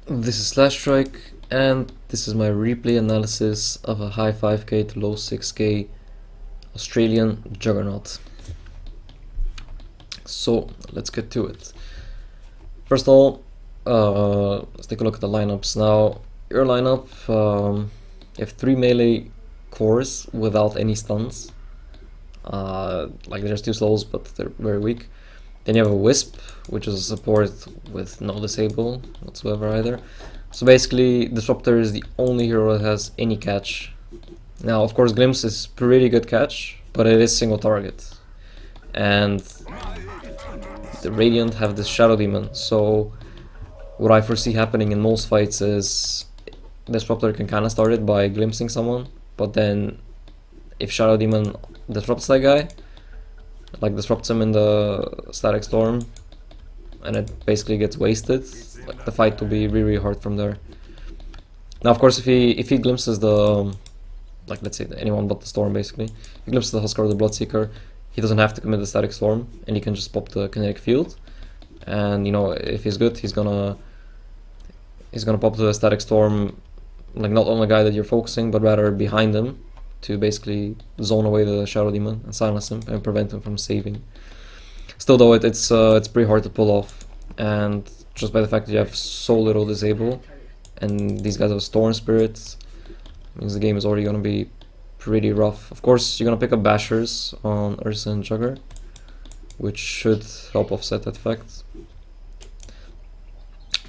This is Slash Strike, and this is my replay analysis of a high 5k to low 6k Australian Juggernaut. So let's get to it. First of all, let's take a look at the lineups. Now, your lineup, you have 3 melee cores without any stuns. Like there's 2 souls, but they're very weak. Then you have a Wisp, which is a support with no disable whatsoever either. So basically, Disruptor is the only hero that has any catch. Now, of course, Glimpse is pretty good catch, but it is single target. And the Radiant have this Shadow Demon, so what I foresee happening in most fights is Disruptor can kind of start it by glimpsing someone, but then if Shadow Demon disrupts that guy, like disrupts him in the static storm, and it basically gets wasted, like the fight will be really hard from there. Now, of course, if he glimpses the, like let's say anyone but the storm, basically, he glimpses the Huskar or the Bloodseeker, he doesn't have to commit the static storm, and he can just pop the kinetic field. And you know, if he's good, he's gonna pop the static storm, like not on the guy that you're focusing, but rather behind him, to basically zone away the Shadow Demon and silence him and prevent him from saving. Still though, it's pretty hard to pull off, and just by the fact that you have so little disable, and these guys have Storm Spirits, means the game is already going to be pretty rough. Of course, you're going to pick up Bashers on Ursa and Jugger, which should help offset that fact.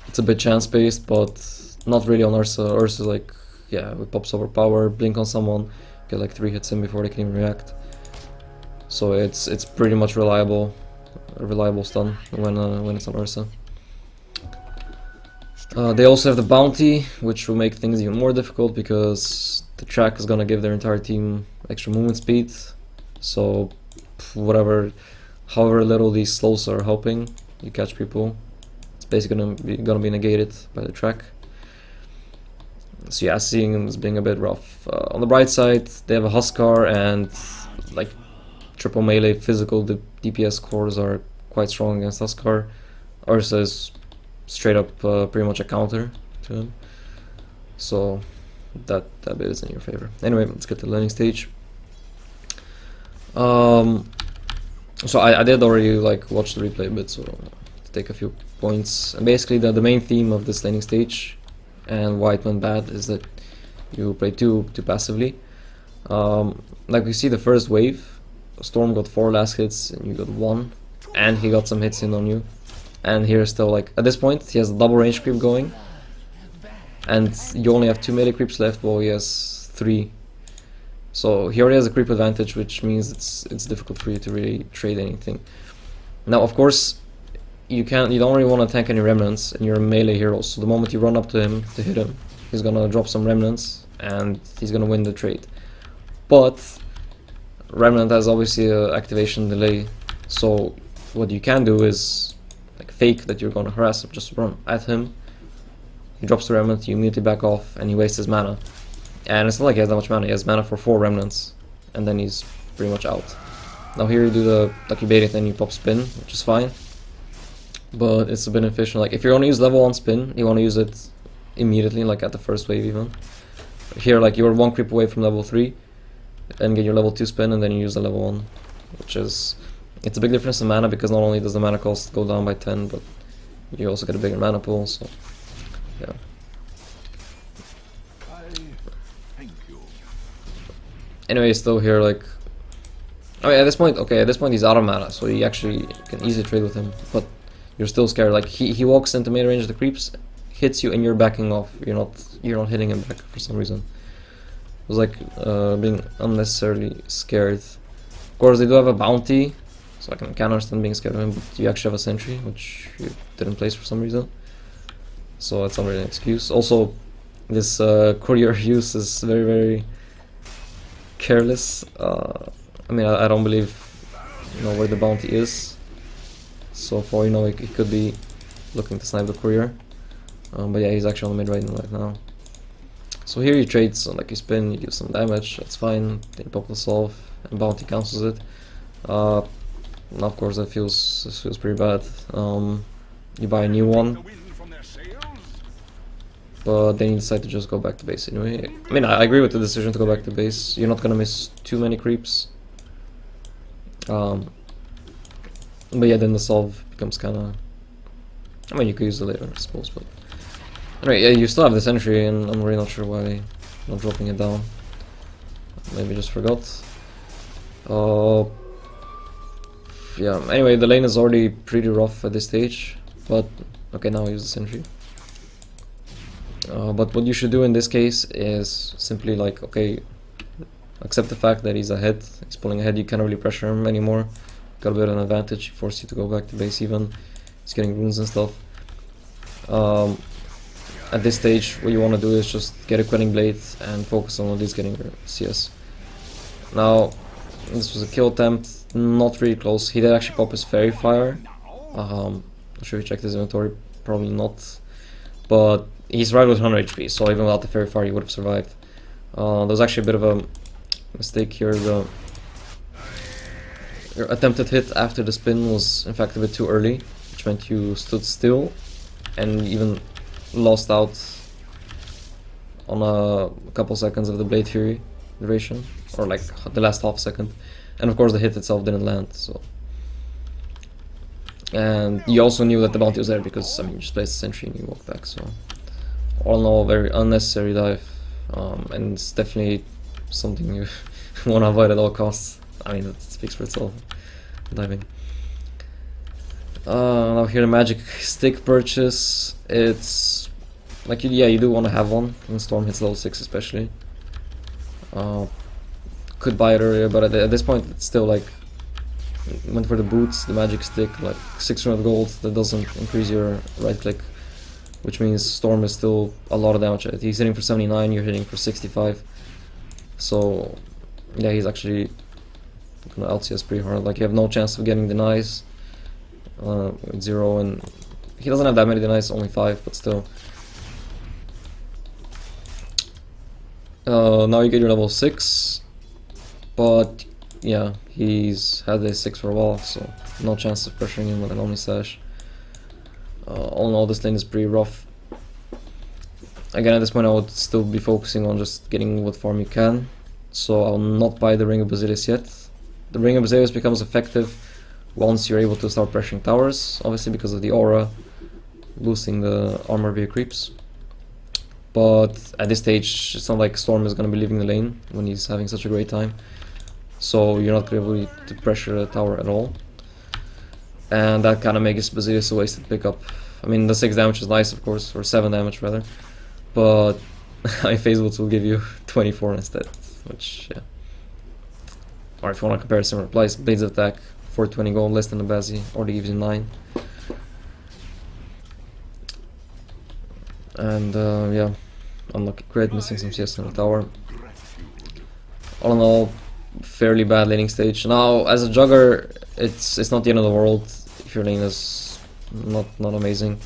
It's a bit chance based, but not really on Ursa. Ursa, like, yeah, it pops overpower, blink on someone, get like 3 hits in before they can even react. So it's pretty much a reliable stun when it's on Ursa. They also have the bounty, which will make things even more difficult because the track is gonna give their entire team extra movement speed. So however little these slows are helping you catch people, it's basically gonna be negated by the track. So yeah, seeing them as being a bit rough. On the bright side, they have a Huskar, and like triple melee physical DPS cores are quite strong against Huskar. Ursa is straight up pretty much a counter to him. So that bit is in your favor. Anyway, let's get to the landing stage. So I did already like watch the replay a bit, so to take a few points. And basically the main theme of this landing stage and why it went bad is that you play too passively. Like we see the first wave, Storm got 4 last hits and you got 1, and he got some hits in on you. And here still, like at this point he has a double range creep going, and you only have 2 melee creeps left while he has 3. So he already has a creep advantage, which means it's difficult for you to really trade anything. Now, of course, you don't really want to tank any remnants, and you're a melee hero, so the moment you run up to him to hit him, he's gonna drop some remnants and he's gonna win the trade. But remnant has obviously an activation delay, so what you can do is like fake that you're gonna harass him, just run at him, he drops the remnant, you immediately back off, and he wastes his mana. And it's not like he has that much mana, he has mana for 4 remnants, and then he's pretty much out. Now here you do the lucky bait and then you pop spin, which is fine, but it's a bit inefficient. Like if you're gonna use level 1 spin, you want to use it immediately, like at the first wave even. Here, like you're 1 creep away from level 3, and get your level 2 spin, and then you use the level 1, which is, it's a big difference in mana, because not only does the mana cost go down by 10, but you also get a bigger mana pool, so yeah. Anyway, still here, like, I mean, at this point he's out of mana, so you actually can easily trade with him, but you're still scared. Like he walks into mid range of the creeps, hits you, and you're backing off. You're not hitting him back for some reason. It was like being unnecessarily scared. Of course, they do have a bounty, so I can understand being scared of him, but you actually have a sentry, which you didn't place for some reason. So that's not really an excuse. Also, this courier use is very careless. I mean, I don't believe where the bounty is. So for he could be looking to snipe the courier. But yeah, he's actually on the mid right now. So here you trade, so like you spin, you do some damage, that's fine. Then you pop the solve, and bounty cancels it. Now, of course, that feels pretty bad. You buy a new one, but then you decide to just go back to base anyway. I mean, I agree with the decision to go back to base. You're not gonna miss too many creeps. But yeah, then the solve becomes kind of... I mean, you could use it later, I suppose, but... Anyway, yeah, you still have this entry, and I'm really not sure why not dropping it down. Maybe just forgot. Yeah, anyway, the lane is already pretty rough at this stage, but... Okay, now I use the sentry. But what you should do in this case is simply like, okay, accept the fact that he's ahead, he's pulling ahead, you can't really pressure him anymore. Got a bit of an advantage, he forced you to go back to base even. He's getting runes and stuff. At this stage, what you want to do is just get a Quelling Blade and focus on at least getting your CS. Now, this was a kill attempt, not really close. He did actually pop his Fairy Fire. I'm sure he checked his inventory, probably not. But he's right with 100 HP, so even without the Fairy Fire, he would have survived. There was actually a bit of a mistake here. Your attempted hit after the spin was in fact a bit too early, which meant you stood still and even lost out on a couple seconds of the Blade Fury duration, or like the last half second. And of course the hit itself didn't land, so... And you also knew that the bounty was there because, I mean, you just placed the sentry and you walked back, so... All in all, very unnecessary dive, and it's definitely something you want to avoid at all costs. I mean, that speaks for itself, diving. Now here the magic stick purchase, it's... Like, yeah, you do want to have one, when Storm hits level 6 especially. Could buy it earlier, but at this point it's still like... Went for the boots, the magic stick, like 600 gold, that doesn't increase your right click. Which means Storm is still a lot of damage. He's hitting for 79, you're hitting for 65. So, yeah, he's actually gonna LCS pretty hard. Like, you have no chance of getting denies with 0, and he doesn't have that many denies, only 5, but still. Now you get your level 6, but yeah, he's had a 6 for a while, so no chance of pressuring him with an Omni Sash. All in all, this lane is pretty rough. Again, at this point I would still be focusing on just getting what farm you can, so I'll not buy the Ring of Basilius yet. The Ring of Basilius becomes effective once you're able to start pressuring towers, obviously because of the aura boosting the armor via creeps. But at this stage, it's not like Storm is going to be leaving the lane when he's having such a great time, so you're not able to pressure the tower at all. And that kind of makes Basilius a wasted pickup. I mean, the 6 damage is nice, of course, or 7 damage rather, but Phase Boots will give you 24 instead, which, yeah. Or if you want to compare similar price, Blades of Attack, 420 gold, less than the Bazzi, already gives you 9. And yeah, unlucky crit, missing some CS in the tower. All in all, fairly bad laning stage. Now, as a jugger, it's not the end of the world if your lane is not amazing,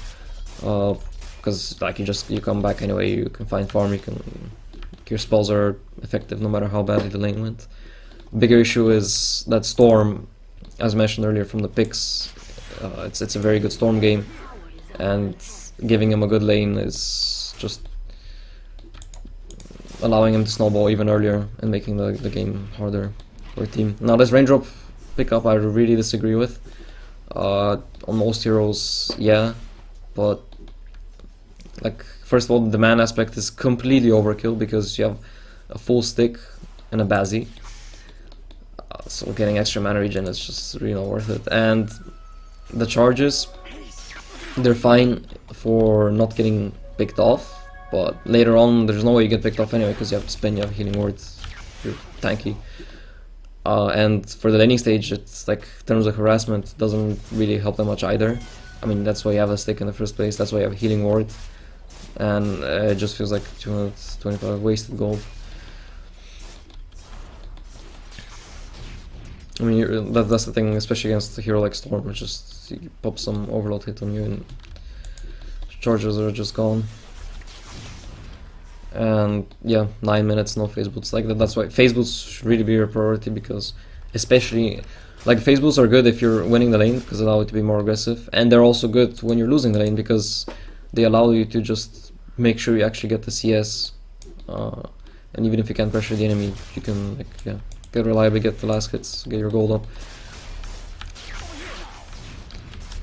because like you come back anyway. You can find farm. Your spells are effective no matter how badly the lane went. Bigger issue is that Storm, as mentioned earlier from the picks, it's a very good Storm game, and giving him a good lane is just allowing him to snowball even earlier and making the game harder for a team. Now this raindrop pickup I really disagree with. On most heroes, yeah, but like, first of all, the man aspect is completely overkill because you have a full stick and a Bazzi. So getting extra mana regen is just really not worth it. And the charges, they're fine for not getting picked off, but later on there's no way you get picked off anyway because you have to spin, you have healing words, you're tanky. And for the laning stage, it's like, in terms of harassment, doesn't really help that much either. I mean, that's why you have a stick in the first place, that's why you have a healing ward, and it just feels like 225 wasted gold. I mean, that's the thing, especially against a hero like Storm, which just you pop some overload hit on you and charges are just gone. And yeah, 9 minutes, no phase boots. Like that's why phase boots should really be your priority, because especially Like phase boosts are good if you're winning the lane because they allow you to be more aggressive, and they're also good when you're losing the lane because they allow you to just make sure you actually get the CS, and even if you can't pressure the enemy, you can get reliably, get the last hits, get your gold up,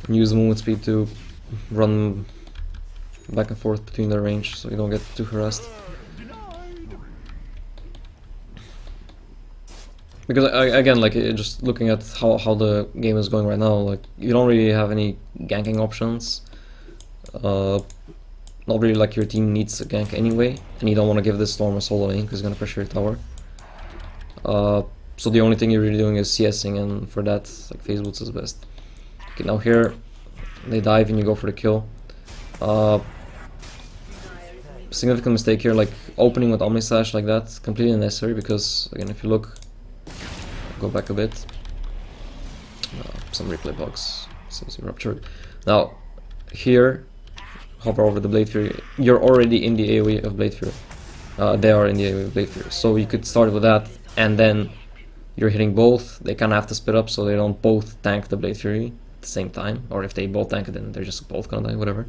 and use the movement speed to run back and forth between their range so you don't get too harassed. Because again, like just looking at how the game is going right now, like you don't really have any ganking options. Not really, like your team needs a gank anyway, and you don't want to give this Storm a solo lane because it's gonna pressure your tower. So the only thing you're really doing is CSing, and for that, like phase boots is best. Okay, now here they dive and you go for the kill. Significant mistake here, like opening with Omni Slash like that, completely unnecessary because again, if you look. Go back a bit. Some replay bugs. Seems ruptured. Now, here, hover over the Blade Fury. You're already in the AoE of Blade Fury. They are in the AoE of Blade Fury. So you could start with that, and then you're hitting both. They kind of have to split up so they don't both tank the Blade Fury at the same time. Or if they both tank it, then they're just both gonna die, whatever.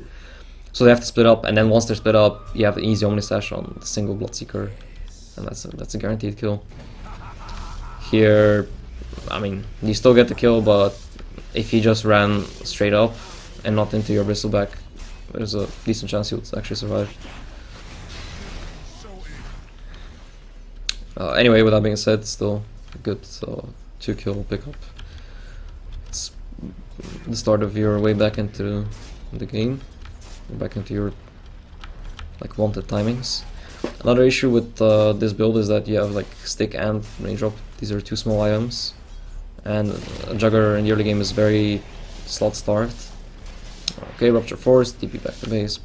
So they have to split up, and then once they're split up, you have an easy Omni Slash on the single Bloodseeker, and that's a guaranteed kill. Here, I mean, you still get the kill, but if he just ran straight up and not into your bristleback, there's a decent chance he would actually survive. Anyway, with that being said, still a good 2-kill pickup. It's the start of your way back into the game, back into your like wanted timings. Another issue with this build is that you have like stick and range drop. These are two small items, and a Jugger in the early game is very slot starved. Okay, Rupture Force, TP back to base.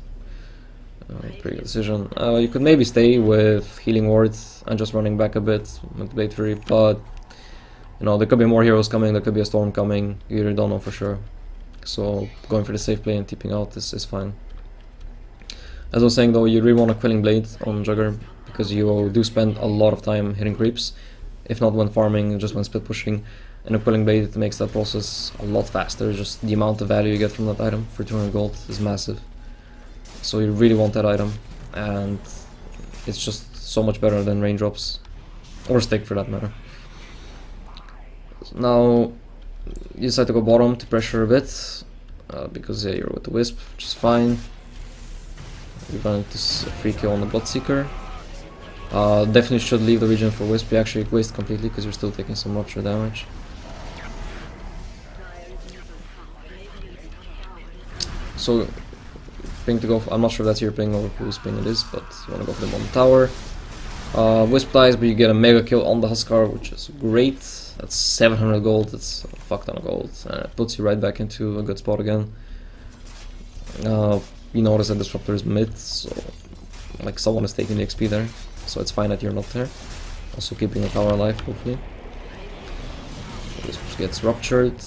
Pretty good decision. You could maybe stay with Healing Ward and just running back a bit with Blade Fury, but you know, there could be more heroes coming, there could be a storm coming, you really don't know for sure. So going for the safe play and TPing out is fine. As I was saying though, you really want a Quelling Blade on Jugger, because you do spend a lot of time hitting creeps, if not when farming, just when split pushing, and a Quelling Blade makes that process a lot faster. Just the amount of value you get from that item for 200 gold is massive. So you really want that item, and it's just so much better than raindrops, or stick for that matter. Now you decide to go bottom to pressure a bit, because you're with the Wisp, which is fine. You're going to free kill on the Bloodseeker. Definitely should leave the region for Wisp. You actually waste completely because you're still taking some rupture damage. So ping to go for, I'm not sure if that's your ping or whose ping it is, but you want to go for the bottom tower. Wisp dies, but you get a mega kill on the Huskar, which is great. That's 700 gold, that's a fuck ton of gold, and it puts you right back into a good spot again. You notice that Disruptor is mid, so like someone is taking the XP there, so it's fine that you're not there. Also keeping the tower alive, hopefully. Wisp gets ruptured.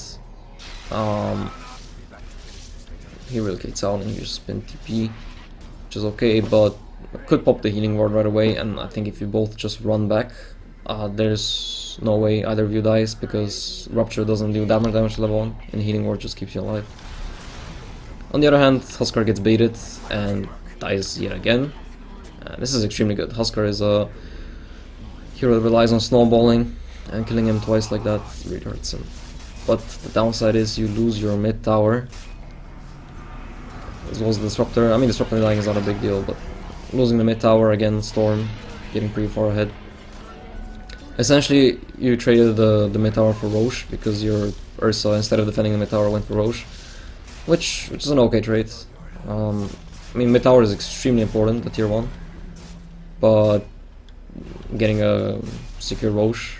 He relocates out and you just spin TP, which is okay, but could pop the healing ward right away, and I think if you both just run back, there's no way either of you dies, because Rupture doesn't do that much damage level 1, and healing ward just keeps you alive. On the other hand, Huskar gets baited and dies yet again. This is extremely good. Huskar is a hero that relies on snowballing, and killing him twice like that really hurts him. But the downside is you lose your mid tower, as well as the Disruptor. I mean, Disruptor dying is not a big deal, but losing the mid tower again, Storm, getting pretty far ahead. Essentially, you traded the mid tower for Roche, because your Ursa, instead of defending the mid tower, went for Roche, which is an okay trade. I mean, mid tower is extremely important at tier 1, but getting a secure Roche,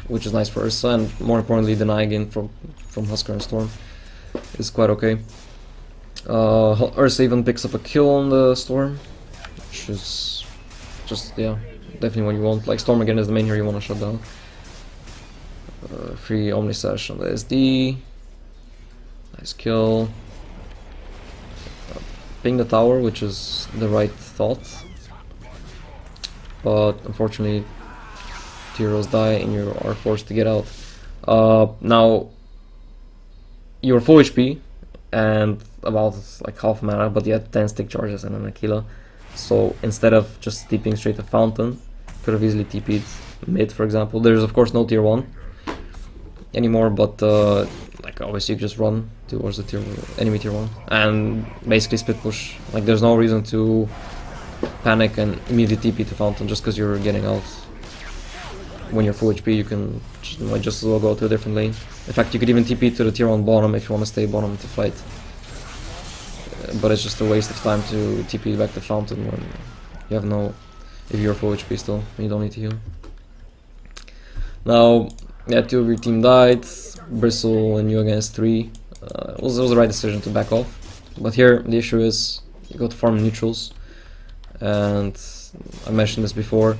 which is nice for Ursa, and more importantly denying in from Huskar and Storm, is quite okay. Ursa even picks up a kill on the Storm, which is just, yeah, definitely what you want. Like, Storm again is the main hero you want to shut down. Free Omni Sash on the SD. Nice kill. Ping the tower, which is the right thought. But unfortunately, heroes die and you are forced to get out. Now you're full HP and about like half mana, but you had 10 stick charges and an Aquila. So instead of just TPing straight to Fountain, could have easily TP'd mid, for example. There's of course no tier 1 anymore, but like obviously you just run towards the enemy tier 1 and basically split push. Like there's no reason to panic and immediately TP to Fountain just because you're getting out. When you're full HP, you can might just as well go to a different lane. In fact, you could even TP to the tier 1 bottom if you want to stay bottom to fight. But it's just a waste of time to TP back to Fountain when you have no... if you're full HP still, you don't need to heal. Now, yeah, 2 of your team died, Bristle and you against 3. It was the right decision to back off. But here, the issue is, you got to farm neutrals. And I mentioned this before,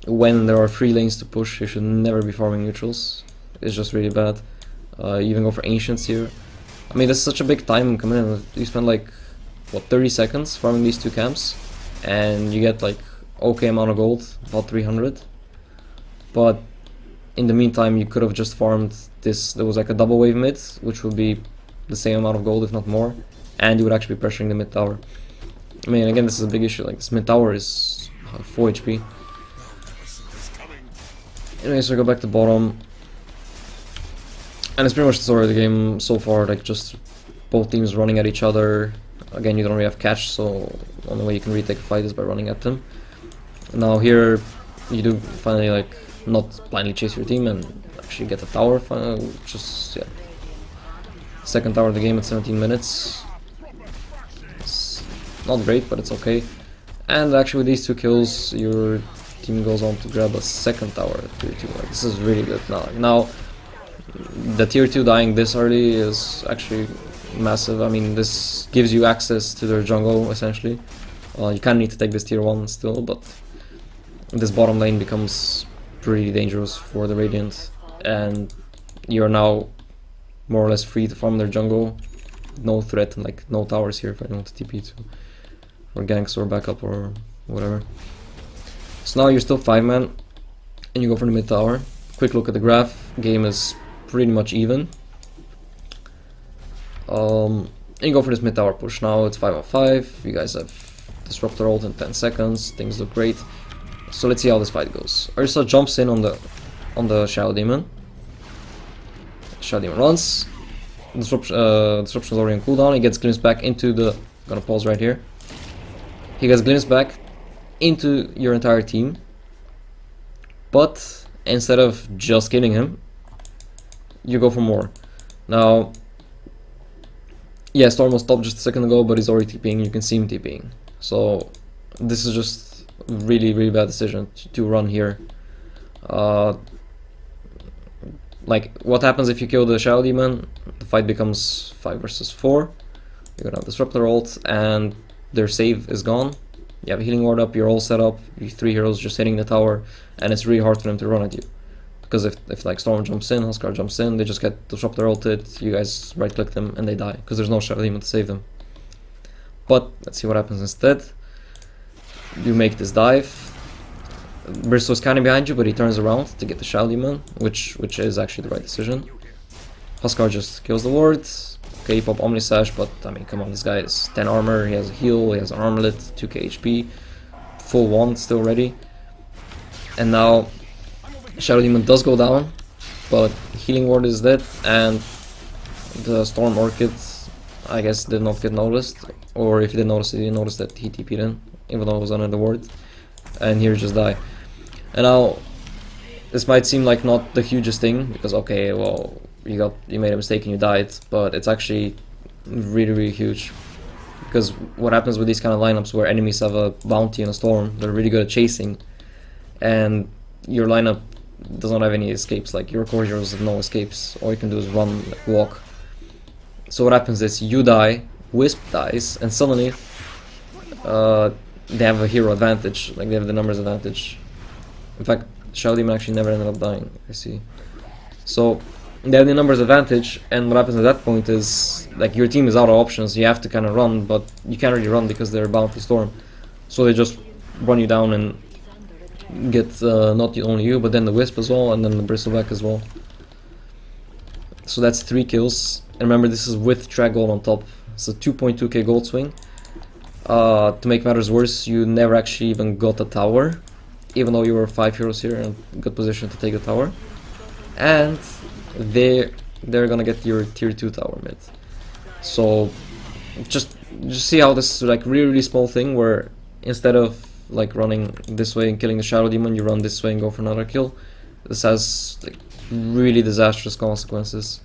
when there are 3 lanes to push, you should never be farming neutrals. It's just really bad. You even go for Ancients here. I mean, that's such a big time coming in. You spend like, what, 30 seconds farming these 2 camps, and you get like okay amount of gold, about 300. But in the meantime, you could have just farmed this. There was like a double wave mid, which would be the same amount of gold, if not more, and you would actually be pressuring the mid tower. I mean, again, this is a big issue. Like, this mid tower is 4 HP. Anyway, so we go back to bottom. And it's pretty much the story of the game so far, like just both teams running at each other. Again, you don't really have catch, so the only way you can retake a fight is by running at them. Now here, you do finally like not blindly chase your team and actually get the tower, which is, yeah, second tower of the game at 17 minutes. It's not great, but it's okay. And actually with these 2 kills, your team goes on to grab a second tower at tier 2. Like, this is really good now. The tier 2 dying this early is actually massive. I mean, this gives you access to their jungle, essentially. You kind of need to take this tier 1 still, but this bottom lane becomes pretty dangerous for the Radiant, and you're now more or less free to farm their jungle. No threat, and like no towers here for anyone to TP to, or ganks or backup or whatever. So now you're still 5-man, and you go for the mid tower. Quick look at the graph. Game is pretty much even. And you go for this mid tower push. Now it's 5 on 5. You guys have Disruptor ult in 10 seconds. Things look great. So let's see how this fight goes. Ursa jumps in on the Shadow Demon. Shadow Demon runs. Disruption's already on cooldown. He gets glimpsed back into the... gonna pause right here. He gets glimpsed back into your entire team. But instead of just killing him, you go for more. Now, yeah, Storm was stopped just a second ago, but he's already TPing. You can see him TPing. So this is just a really, really bad decision to run here. Like, what happens if you kill the Shadow Demon? The fight becomes 5 versus 4. You're gonna have Disruptor ult, and their save is gone. You have a healing ward up, you're all set up, you 3 heroes just hitting the tower, and it's really hard for them to run at you. Because if like Storm jumps in, Huskar jumps in, they just get Disruptor ulted, you guys right click them and they die, because there's no Shadow Demon to save them. But let's see what happens instead. You make this dive. Bristow is kind of behind you, but he turns around to get the Shadow Demon, which is actually the right decision. Huskar just kills the ward. Okay, you pop Omnisash, but I mean, come on, this guy has 10 armor, he has a heal, he has an armlet, 2k HP, full wand still ready. And now Shadow Demon does go down, but healing ward is dead, and the Storm Orchid, I guess, did not get noticed, or if he did notice it, he didn't notice that he TP'd in, even though it was under the ward, and here just die. And now, this might seem like not the hugest thing, because okay, well, you made a mistake and you died, but it's actually really, really huge. Because what happens with these kind of lineups where enemies have a bounty and a storm, they're really good at chasing, and your lineup does not have any escapes. Like, your core heroes have no escapes, all you can do is run, like, walk. So what happens is you die, Wisp dies, and suddenly they have a hero advantage, like they have the numbers advantage. In fact, Shadow Demon actually never ended up dying, I see. So they have the numbers advantage, and what happens at that point is, like, your team is out of options, you have to kind of run, but you can't really run because they're bounty storm. So they just run you down and get not only you, but then the Wisp as well, and then the Bristleback as well. So that's 3 kills. And remember, this is with track gold on top. It's a 2.2k gold swing. To make matters worse, you never actually even got a tower, even though you were 5 heroes here in a good position to take the tower. And they're gonna get your tier 2 tower mid. So just see how this is like really small thing where instead of like running this way and killing the shadow demon, you run this way and go for another kill. This has like really disastrous consequences.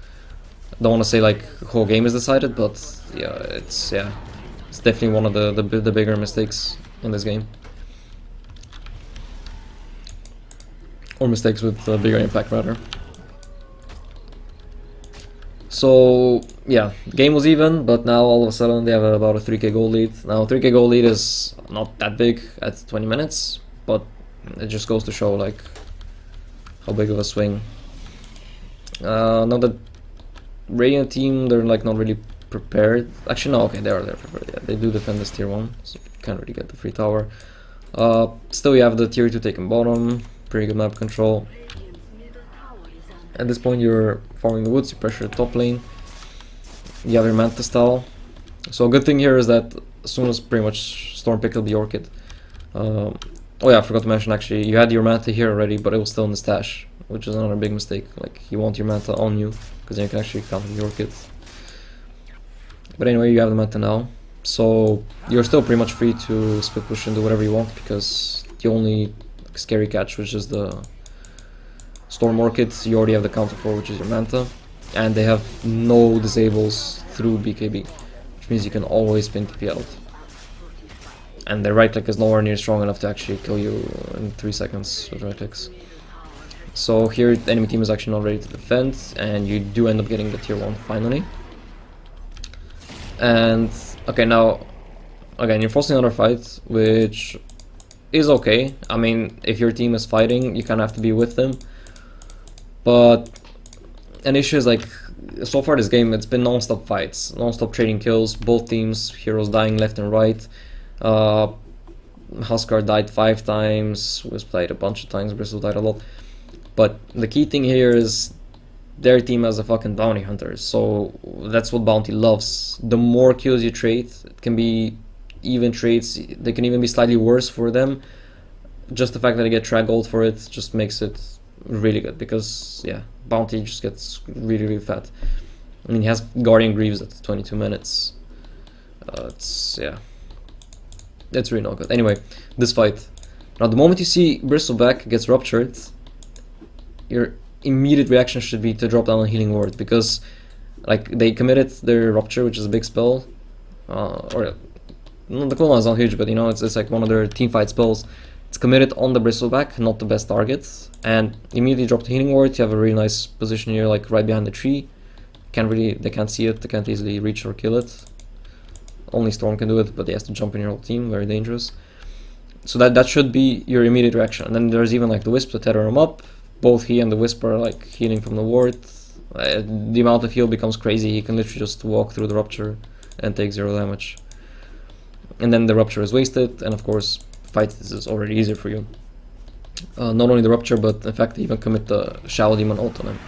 I don't want to say like the whole game is decided, but yeah, it's definitely one of the bigger mistakes in this game, or mistakes with bigger impact rather. So yeah, the game was even, but now all of a sudden they have about a 3k gold lead. Now 3k gold lead is not that big at 20 minutes, but it just goes to show like how big of a swing. Now the Radiant team, they're like not really prepared. Actually no, okay, they're prepared. Yeah, they do defend this tier 1, so you can't really get the free tower. Still you have the tier 2 taken bottom, pretty good map control. At this point you're farming the woods, you pressure the top lane, you have your Manta style. So a good thing here is that as soon as pretty much Storm picked up the Orchid, oh yeah, I forgot to mention actually, you had your Manta here already, but it was still in the stash, which is another big mistake. Like, you want your Manta on you, because then you can actually counter the Orchid. But anyway, you have the Manta now, so you're still pretty much free to split push and do whatever you want, because the only scary catch, which is the Storm Orchid, you already have the counter for, which is your Manta, and they have no disables through BKB, which means you can always pin TP out. And their right click is nowhere near strong enough to actually kill you in 3 seconds with right clicks. So here the enemy team is actually not ready to defend, and you do end up getting the tier 1 finally. And okay, now again you're forcing another fight, which is okay. I mean, if your team is fighting, you kind of have to be with them. But an issue is like, so far this game, it's been non-stop fights, non-stop trading kills, both teams, heroes dying left and right. Huskar died 5 times, Wisp died a bunch of times, Bristle died a lot. But the key thing here is their team has a fucking bounty hunter, so that's what bounty loves. The more kills you trade, it can be even trades, they can even be slightly worse for them. Just the fact that they get track gold for it just makes it really good, because yeah, bounty just gets really fat. I mean, he has Guardian Greaves at 22 minutes. It's really not good. Anyway, this fight. Now the moment you see Bristleback gets ruptured, your immediate reaction should be to drop down a healing ward, because like they committed their rupture, which is a big spell, or no, the cooldown is not huge, but you know, it's like one of their team fight spells. It's committed on the Bristleback, not the best target, and immediately drop the healing ward. You have a really nice position here, like right behind the tree. They can't see it, they can't easily reach or kill it. Only Storm can do it, but he has to jump in your whole team, very dangerous. So that should be your immediate reaction. And then there's even like the Wisp to tether him up. Both he and the Wisp are like healing from the ward. The amount of heal becomes crazy, he can literally just walk through the rupture and take 0 damage. And then the rupture is wasted, and of course fight is already easier for you. Not only the rupture, but in fact even commit the Shadow Demon ult on him.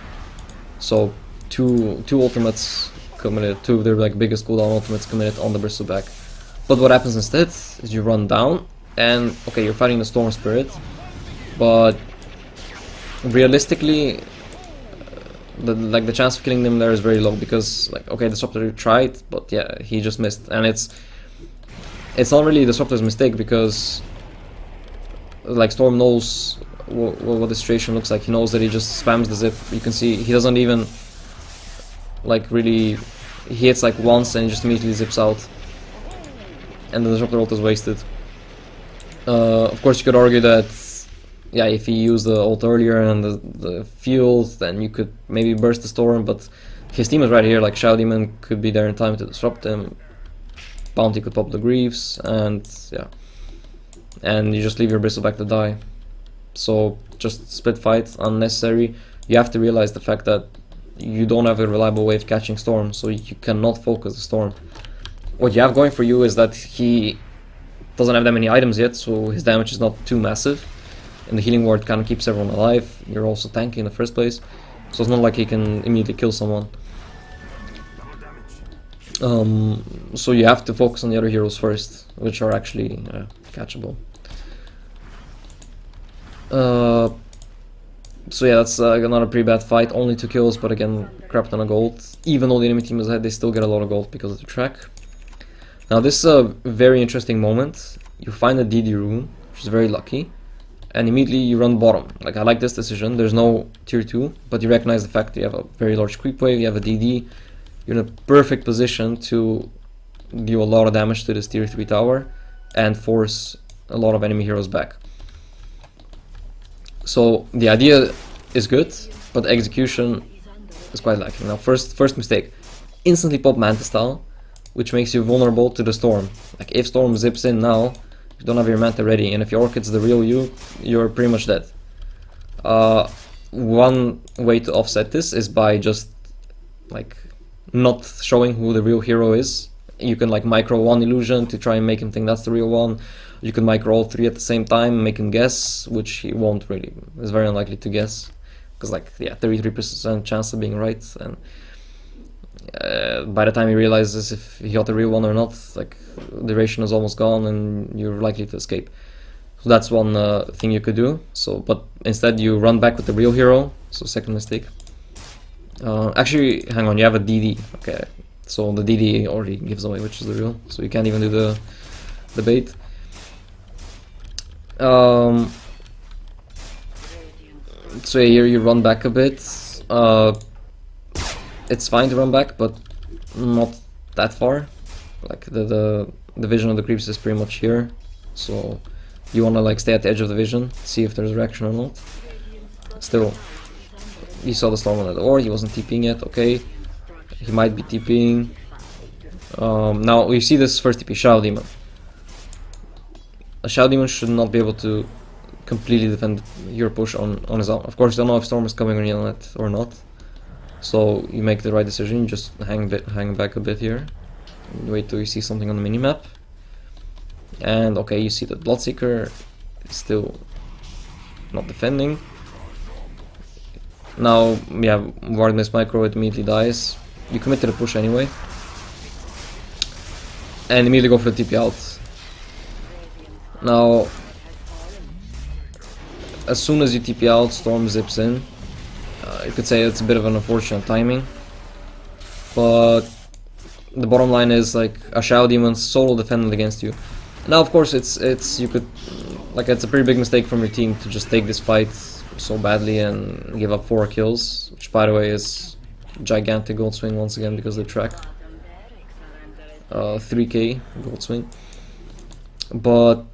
So two ultimates committed, 2 of their like biggest cooldown ultimates committed on the Bristleback. But what happens instead is you run down, and okay, you're fighting the Storm Spirit, but realistically the chance of killing them there is very low, because like, okay, Disruptor tried, but yeah, he just missed. And it's not really Disruptor's mistake, because like Storm knows what the situation looks like. He knows that he just spams the zip. You can see he doesn't even like really, he hits like once and he just immediately zips out, and the Disruptor ult is wasted. Of course you could argue that yeah, if he used the ult earlier and the field, then you could maybe burst the Storm, but his team is right here, like Shadow Demon could be there in time to disrupt him, Bounty could pop the Greaves, and yeah, and you just leave your Bristleback to die. So just split fight, unnecessary. You have to realize the fact that you don't have a reliable way of catching Storm, so you cannot focus the Storm. What you have going for you is that he doesn't have that many items yet, so his damage is not too massive, and the healing ward kind of keeps everyone alive. You're also tanky in the first place, so it's not like he can immediately kill someone. So you have to focus on the other heroes first, which are actually catchable. So yeah, that's another pretty bad fight. Only 2 kills, but again, crap ton of gold. Even though the enemy team is ahead, they still get a lot of gold because of the track. Now this is a very interesting moment. You find a DD room, which is very lucky, and immediately you run bottom. Like, I like this decision. There's no tier 2, but you recognize the fact that you have a very large creep wave, you have a DD. You're in a perfect position to deal a lot of damage to this tier 3 tower and force a lot of enemy heroes back. So the idea is good, but execution is quite lacking. Now first mistake, instantly pop Mantis style, which makes you vulnerable to the storm. Like, if storm zips in now, you don't have your Manta ready, and if your Orchid's the real you, you're pretty much dead. One way to offset this is by just like not showing who the real hero is. You can like micro one illusion to try and make him think that's the real one. You can micro all 3 at the same time and make him guess, which he won't really. It's very unlikely to guess, because like, yeah, 33% chance of being right, and by the time he realizes if he got the real one or not, like, the duration is almost gone and you're likely to escape. So that's one thing you could do. So, but instead you run back with the real hero. So second mistake. Actually, hang on, you have a DD. Okay, so the DD already gives away which is the real, so you can't even do the bait. So here you run back a bit. It's fine to run back, but not that far. Like, the vision of the creeps is pretty much here, so you wanna like stay at the edge of the vision, see if there's reaction or not. Still, he saw the storm on the door, he wasn't TPing yet, okay. He might be TPing. Now you see this first TP, Shadow Demon. A Shadow Demon should not be able to completely defend your push on his own. Of course, you don't know if storm is coming on it or not. So you make the right decision, you just hang back a bit here. And wait till you see something on the minimap. And okay, you see that Bloodseeker is still not defending. Now, yeah, Ward Miss Micro, it immediately dies. You commit to the push anyway. And immediately go for the TP out. Now, as soon as you TP out, Storm zips in. You could say it's a bit of an unfortunate timing. But the bottom line is, like, a Shadow Demon solo defended against you. Now, of course, it's a pretty big mistake from your team to just take this fight so badly and give up 4 kills, which, by the way, is gigantic gold swing once again because of the track. 3k gold swing. But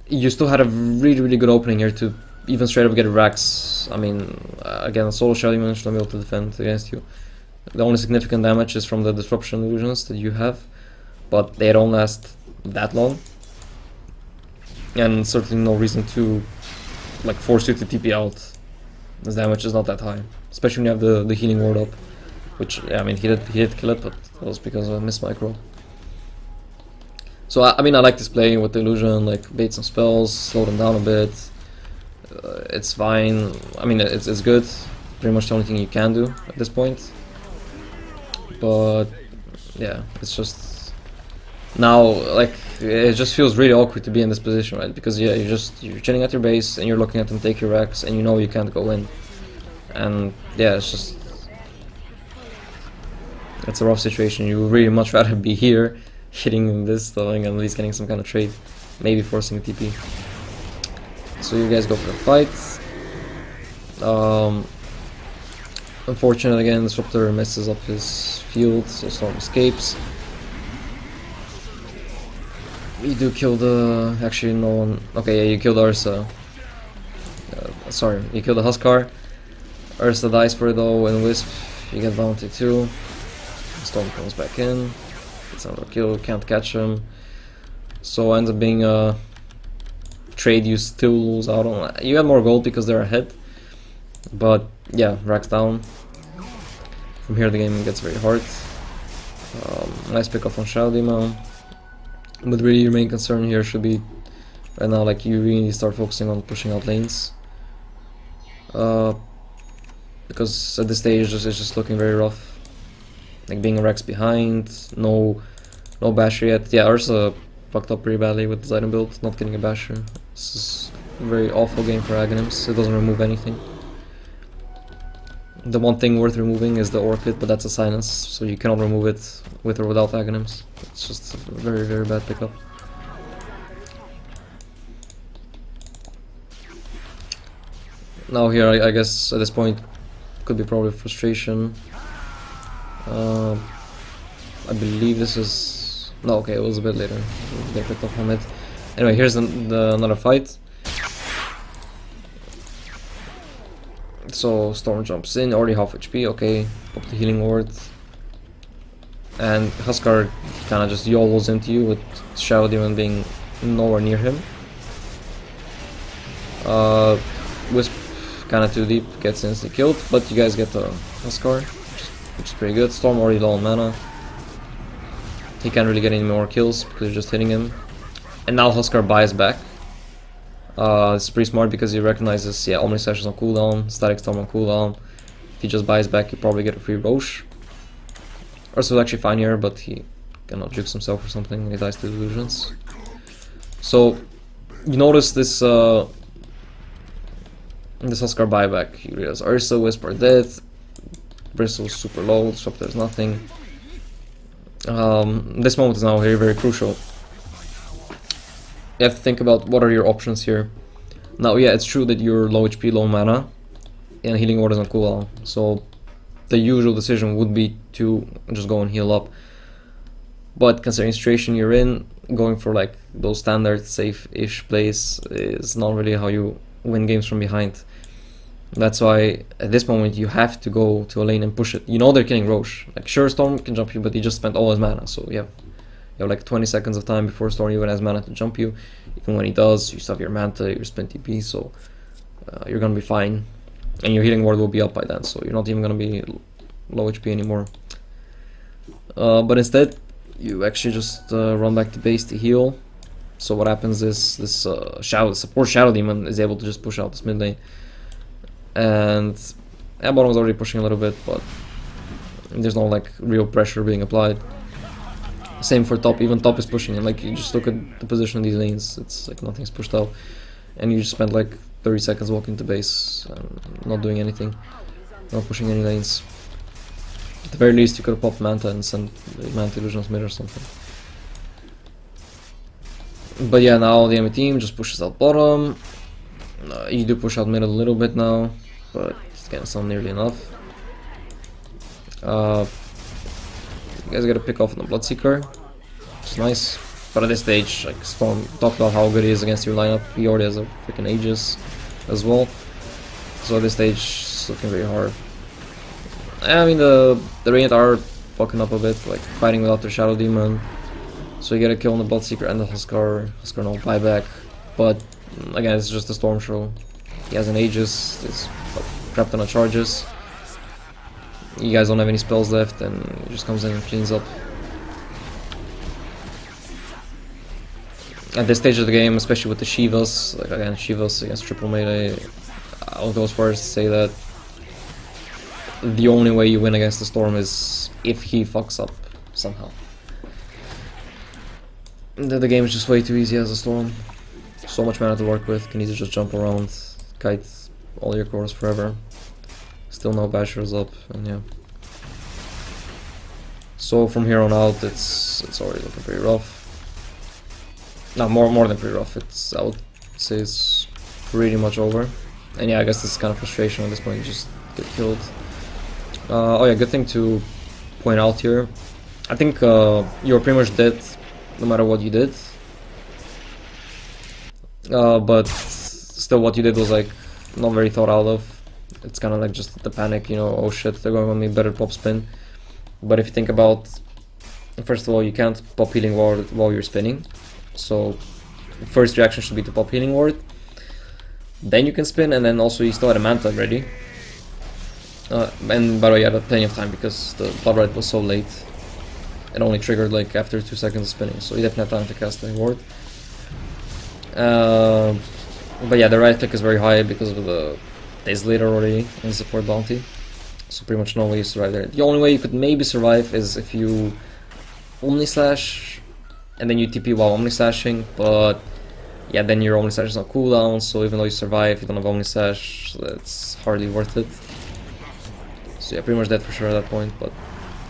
you still had a really good opening here to even straight up get racks. I mean, again, a solo Shadow Demon should not be able to defend against you. The only significant damage is from the disruption illusions that you have, but they don't last that long. And certainly no reason to like force you to TP out. This damage is not that high, especially when you have the healing ward up, which, yeah, I mean, he did kill it, but that was because of a miss micro. So I mean, I like this play with the illusion, like bait some spells, slow them down a bit. It's fine. I mean, it's good. Pretty much the only thing you can do at this point. But yeah, it's just now, like, it just feels really awkward to be in this position, right? Because yeah, you're chilling at your base and you're looking at them take your racks and you know you can't go in. And yeah, it's a rough situation. You would really much rather be here, hitting this, stalling, and at least getting some kind of trade, maybe forcing a TP. So you guys go for the fight. Unfortunately, again, Disruptor messes up his field, so Storm escapes. You do kill the... actually, no one... okay, yeah, you killed Ursa. Sorry, you killed the Huskar. Ursa dies for it though, and Wisp, you get bounty too. Storm comes back in. Gets another kill, can't catch him. So ends up being a trade you still lose out on. You get more gold because they're ahead. But yeah, racks down. From here the game gets very hard. Nice pick off on Shadow Demon. But really your main concern here should be right now, like, you really need to start focusing on pushing out lanes. because at this stage it's just looking very rough. Like being a Rex behind, no basher yet. Yeah, Ursa fucked up pretty badly with his item build, not getting a basher. This is a very awful game for Aghanims. It doesn't remove anything. The one thing worth removing is the Orchid, but that's a Sinus, so you cannot remove it with or without Aghanims. It's just a very, very bad pickup. Now here, I guess at this point, could be probably frustration. I believe this is... No, okay, it was a bit later. They picked up from it. Anyway, here's another fight. So Storm jumps in, already half HP, okay, pop the healing ward. And Huskar kinda just YOLOs into you with Shadow Demon being nowhere near him. Wisp kinda too deep, gets instantly killed, but you guys get the Huskar, which is pretty good. Storm already low on mana. He can't really get any more kills because you're just hitting him. And now Huskar buys back. It's pretty smart because he recognizes, yeah, Omni Slash is on cooldown, Static Storm on cooldown. If he just buys back, you probably get a free Roche. Ursa was actually fine here, but he cannot jukes himself or something and he dies to illusions. So, you notice this Huskar buyback. You realize Ursa, Wisp are dead, Bristle's super low, so there's nothing. This moment is now very, very crucial. You have to think about what are your options here. Now, yeah, it's true that you're low HP, low mana, and healing ward is on cooldown. So the usual decision would be to just go and heal up. But considering the situation you're in, going for like those standard safe-ish plays is not really how you win games from behind. That's why at this moment you have to go to a lane and push it. You know they're killing Roche. Like sure, Storm can jump you, but he just spent all his mana, so you have like 20 seconds of time before Storm even has mana to jump you. Even when he does, you still have your Manta, your Spin TP, so you're gonna be fine. And your healing ward will be up by then, so you're not even gonna be low HP anymore. But instead, you actually just run back to base to heal. So what happens is this support Shadow Demon is able to just push out this mid lane. And bottom was already pushing a little bit, but there's no like real pressure being applied. Same for top, even top is pushing, and like you just look at the position of these lanes, it's like nothing's pushed out, and you just spend like 30 seconds walking to base, not doing anything, not pushing any lanes. At the very least, you could have popped Manta and sent Manta Illusions mid or something. But yeah, now the enemy team just pushes out bottom. You do push out mid a little bit now, but again, it's not nearly enough. You guys gotta pick off on the Bloodseeker, which is nice. But at this stage, like Storm talked about how good he is against your lineup. He already has a freaking Aegis as well. So at this stage, it's looking very hard. I mean, the Radiant are fucking up a bit, like fighting without their Shadow Demon. So you get a kill on the Bloodseeker and the Huskar. Huskar no buyback. But again, it's just a Storm show. He has an Aegis, it's prepped on a charges. You guys don't have any spells left, and he just comes in and cleans up. At this stage of the game, especially with the Shivas, like again, Shivas against triple melee, I'll go as far as to say that the only way you win against the Storm is if he fucks up somehow. The game is just way too easy as a Storm. So much mana to work with, can easily just jump around, kite all your cores forever. Still no bashers up, and yeah. So from here on out, it's already looking pretty rough. No, more than pretty rough. I would say it's pretty much over. And yeah, I guess this is kind of frustration at this point. You just get killed. Oh yeah, good thing to point out here. I think you were pretty much dead, no matter what you did. But still, what you did was like not very thought out of. It's kind of like just the panic, you know, oh shit, they're going on me, better pop spin. But if you think about, first of all, you can't pop healing ward while you're spinning. So first reaction should be to pop healing ward. Then you can spin, and then also you still had a Manta ready. And by the way, you had plenty of time because the Blood Rite was so late. It only triggered like after 2 seconds of spinning, so you definitely had time to cast the ward. But yeah, the right click is very high because of the days later already in support bounty. so pretty much no way you survive there. The only way you could maybe survive is if you Omni Slash and then you TP while Omni Slashing, but yeah, then your Omni Slash is on cooldown, so even though you survive, you don't have Omni Slash, that's hardly worth it. So yeah, pretty much dead for sure at that point, but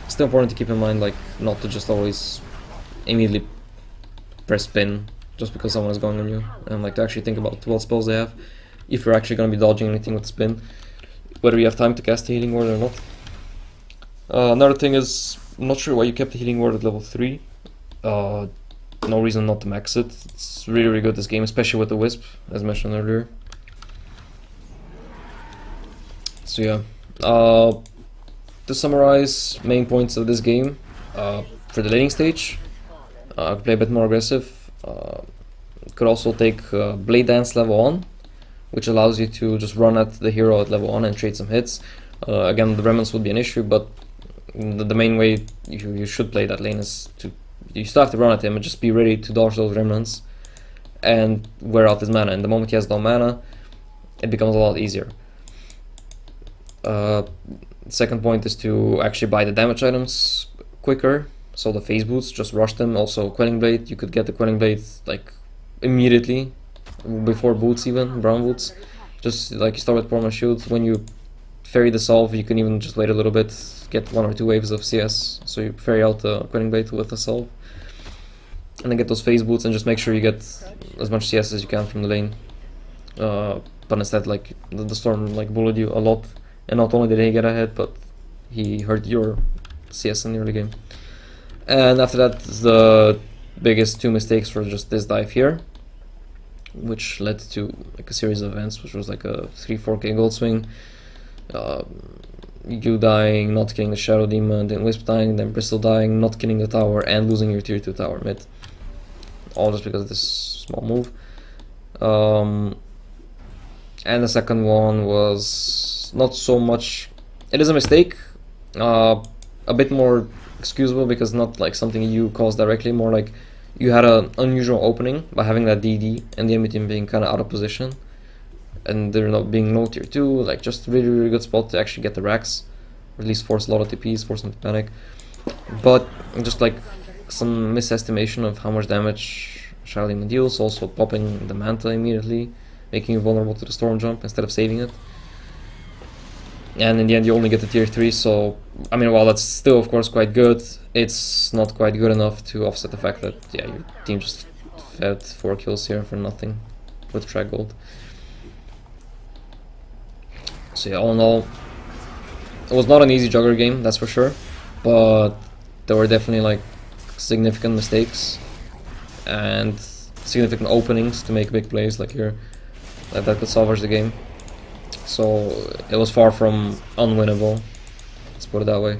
still important to keep in mind, like, not to just always immediately press spin just because someone is going on you, and like to actually think about what spells they have, if you're actually going to be dodging anything with spin, whether you have time to cast the healing word or not. Another thing is, I'm not sure why you kept the healing word at level 3. No reason not to max it. It's really, really good this game, especially with the Wisp, as mentioned earlier. So yeah, to summarize main points of this game, for the laning stage, could play a bit more aggressive. Could also take Blade Dance level 1, which allows you to just run at the hero at level 1 and trade some hits. Again, the remnants would be an issue, but the main way you should play that lane is to, you still have to run at him and just be ready to dodge those remnants and wear out his mana. And the moment he has no mana, it becomes a lot easier. Second point is to actually buy the damage items quicker. So the phase boots, just rush them. Also Quelling Blade, you could get the Quelling Blade like immediately, before boots even, brown boots. Just like you start with Perma Shield, when you ferry the Solve, you can even just wait a little bit, get 1 or 2 waves of CS. So you ferry out the Quelling Blade with the Solve, and then get those phase boots and just make sure you get as much CS as you can from the lane. But instead, like, the Storm like bullied you a lot, and not only did he get ahead, but he hurt your CS in the early game. And after that, the biggest 2 mistakes were just this dive here, which led to like a series of events, which was like a 3-4k gold swing, you dying, not killing the Shadow Demon, then Wisp dying, then Bristol dying, not killing the tower, and losing your tier 2 tower mid. All just because of this small move. And the second one was not so much, it is a mistake, a bit more excusable because not like something you caused directly, more like you had an unusual opening by having that DD and the enemy team being kind of out of position, and there not being no tier 2, like just really, really good spot to actually get the racks, or at least force a lot of TPs, force them to panic. But just like some misestimation of how much damage Shadow Demon deals, also popping the Manta immediately, making you vulnerable to the Storm Jump instead of saving it. And in the end you only get the tier 3, so I mean, while that's still of course quite good, it's not quite good enough to offset the fact that, yeah, your team just fed 4 kills here for nothing with track gold. So yeah, all in all, it was not an easy Jugger game, that's for sure, but there were definitely like significant mistakes and significant openings to make big plays like here that could salvage the game. So it was far from unwinnable, let's put it that way.